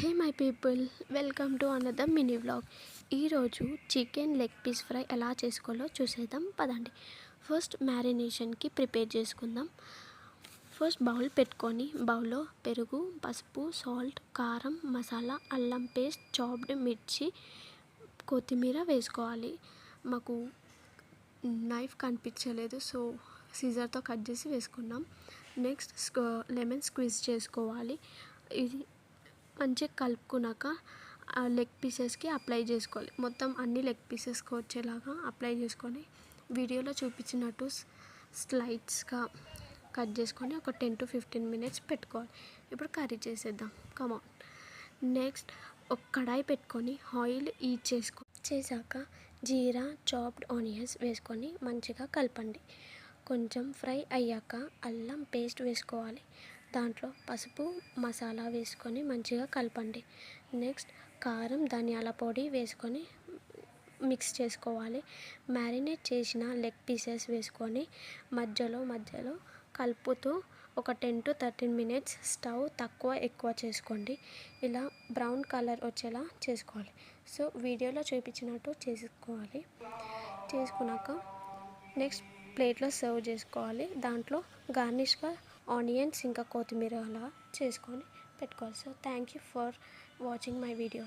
Hey my people, welcome to another mini vlog. ఈరోజు chicken leg piece fry ఎలా చేసుకోవాలో చూసేద్దాం పదండి. ఫస్ట్ మ్యారినేషన్కి ప్రిపేర్ చేసుకుందాం. ఫస్ట్ బౌల్ పెట్టుకొని బౌల్లో పెరుగు, పసుపు, సాల్ట్, కారం, మసాలా, అల్లం పేస్ట్, చాప్డ్ మిర్చి, కొత్తిమీర వేసుకోవాలి. మాకు నైఫ్ కనిపించలేదు, సో సీజర్తో కట్ చేసి వేసుకున్నాం. నెక్స్ట్ లెమన్ స్క్వీజ్ చేసుకోవాలి. ఇది మంచిగా కలుపుకున్నాక లెగ్ పీసెస్కి అప్లై చేసుకోవాలి. మొత్తం అన్ని లెగ్ పీసెస్కి వచ్చేలాగా అప్లై చేసుకొని వీడియోలో చూపించినట్టు స్లైడ్స్గా కట్ చేసుకొని ఒక 10 to 15 minutes పెట్టుకోవాలి. ఇప్పుడు కర్రీ చేసేద్దాం, కమాన్. నెక్స్ట్ ఒక కడాయి పెట్టుకొని ఆయిల్ చేశాక జీరా, చాప్డ్ ఆనియన్స్ వేసుకొని మంచిగా కలపండి. కొంచెం ఫ్రై అయ్యాక అల్లం పేస్ట్ వేసుకోవాలి. దాంట్లో పసుపు, మసాలా వేసుకొని మంచిగా కలపండి. నెక్స్ట్ కారం, ధనియాల పొడి వేసుకొని మిక్స్ చేసుకోవాలి. మ్యారినేట్ చేసిన లెగ్ పీసెస్ వేసుకొని మధ్యలో కలుపుతూ ఒక 10 to 13 minutes స్టవ్ తక్కువ ఎక్కువ చేసుకోండి. ఇలా బ్రౌన్ కలర్ వచ్చేలా చేసుకోవాలి. సో వీడియోలో చూపించినట్టు చేసుకున్నాక నెక్స్ట్ ప్లేట్లో సర్వ్ చేసుకోవాలి. దాంట్లో గార్నిష్గా ఆనియన్స్ ఇంకా కొత్తిమీర అలా చేసుకొని పెట్టుకోవాలి. So thank you for watching my video.